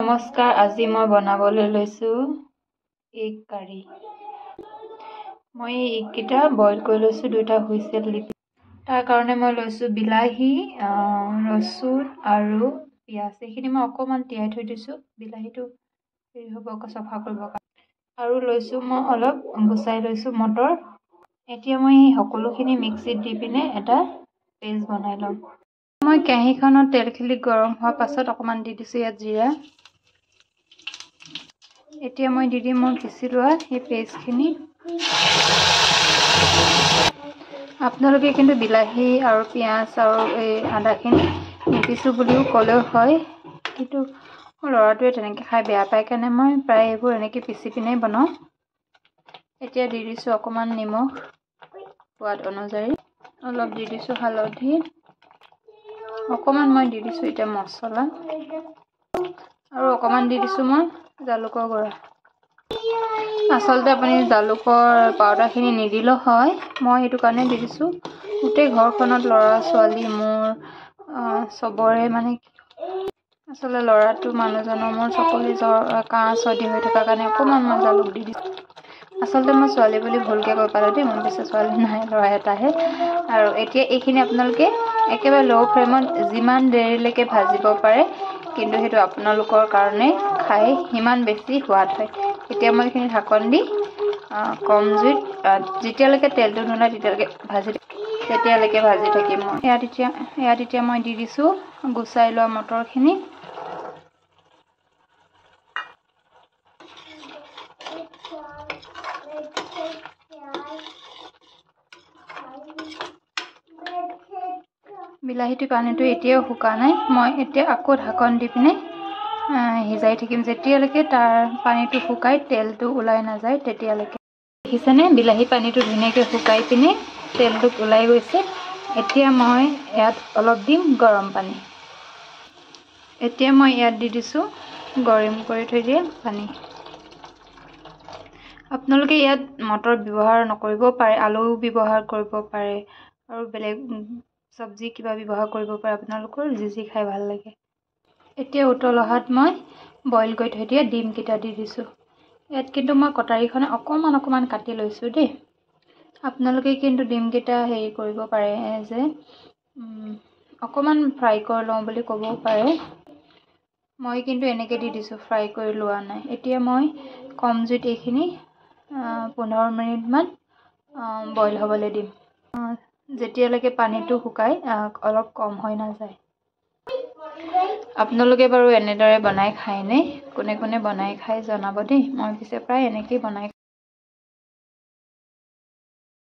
নমস্কাৰ, আজি মই বনাবলৈ লৈছোঁ এগ কাৰী। মই এই এগকেইটা বইল কৰি লৈছোঁ, 2টা হুইচেল দি। তাৰ কাৰণে মই লৈছোঁ বিলাহী, ৰচুন আৰু পিঁয়াজ। এইখিনি মই অকণমান তিয়াই থৈ দিছোঁ, বিলাহীটো হেৰি হ'ব চফা কৰিবৰ কাৰণে। আৰু লৈছোঁ মই অলপ গুচাই লৈছোঁ মটৰ। এতিয়া মই এই সকলোখিনি মিক্সিত দি পিনে এটা পেষ্ট বনাই ল'ম। মই কেৰাহীখনত তেলখিনি গৰম হোৱাৰ পাছত অকণমান দি দিছোঁ ইয়াত জিৰা। এতিয়া মই দি দিম মই পিচি লোৱা সেই পেষ্টখিনি। আপোনালোকে কিন্তু বিলাহী আৰু পিঁয়াজ আৰু এই আদাখিনি নিপিছোঁ বুলিও ক'লেও হয়, কিন্তু মোৰ ল'ৰাটোৱে তেনেকৈ খাই বেয়া পায় কাৰণে মই প্ৰায় এইবোৰ এনেকৈ পিচি পিনে বনাওঁ। এতিয়া দি দিছোঁ অকণমান নিমখ সোৱাদ অনুযায়ী, অলপ দি দিছোঁ হালধি, অকণমান মই দি দিছোঁ এতিয়া মছলা, আৰু অকণমান দি দিছোঁ মই জালুকৰ গুড়া। আচলতে আপুনি জালুকৰ পাউডাৰখিনি নিদিলেও হয়, মই সেইটো কাৰণে দি দিছোঁ। গোটেই ঘৰখনত ল'ৰা ছোৱালী মোৰ চবৰে মানে আচলতে ল'ৰাটো মানুহজনৰ মোৰ সকলোৱে জ্বৰ কাহ চৰ্দি হৈ থকাৰ কাৰণে অকণমান মই জালুক দি দিছোঁ। আচলতে মই ছোৱালী বুলি ভুলকৈ কৈ পালোঁ দেই, মোৰ পিছত ছোৱালী নাই, ল'ৰা এটাহে। আৰু এতিয়া এইখিনি আপোনালোকে একেবাৰে ল' ফ্লেমত যিমান দেৰিলৈকে ভাজিব পাৰে, কিন্তু সেইটো আপোনালোকৰ কাৰণে খাই সিমান বেছি সোৱাদ হয়। এতিয়া মই এইখিনি ঢাকন দি কম জুইত যেতিয়ালৈকে তেলটো নোলায় তেতিয়ালৈকে ভাজি থাকিম মই। ইয়াত এতিয়া মই দি দিছোঁ গুচাই লোৱা মটৰখিনি। বিলাহীটোৰ পানীটো এতিয়াও শুকা নাই, মই এতিয়া আকৌ ঢাকন দি পিনে সিজাই থাকিম যেতিয়ালৈকে তাৰ পানীটো শুকাই তেলটো ওলাই নাযায় তেতিয়ালৈকে। দেখিছেনে বিলাহী পানীটো ধুনীয়াকৈ শুকাই পিনে তেলটো ওলাই গৈছে। এতিয়া মই ইয়াত অলপ দিম গৰম পানী। এতিয়া মই ইয়াত দি দিছোঁ গৰম কৰি থৈ দিয়া পানী। আপোনালোকে ইয়াত মটৰ ব্যৱহাৰ নকৰিব পাৰে, আলু ব্যৱহাৰ কৰিব পাৰে, আৰু বেলেগ চব্জি কিবা ব্যৱহাৰ কৰিব পাৰে, আপোনালোকৰ যি খাই ভাল লাগে। এতিয়া উতল অহাত মই বইল কৰি থৈ দিয়া ডিমকেইটা দি দিছোঁ। ইয়াত কিন্তু মই কটাৰীখনে অকণমান কাটি লৈছোঁ দেই। আপোনালোকে কিন্তু ডিমকেইটা হেৰি কৰিব পাৰে যে অকণমান ফ্ৰাই কৰি লওঁ বুলি ক'বও পাৰে। মই কিন্তু এনেকৈ দি দিছোঁ, ফ্ৰাই কৰি লোৱা নাই। এতিয়া মই কম জুইত এইখিনি 15 মিনিটমান বইল হ'বলৈ দিম, যেতিয়ালৈকে পানীটো শুকাই অলপ কম হৈ নাযায়। আপোনালোকে বাৰু এনেদৰে বনাই খায়নে? কোনে কোনে বনাই খাই জনাব দেই। মই পিছে প্ৰায় এনেকেই বনাই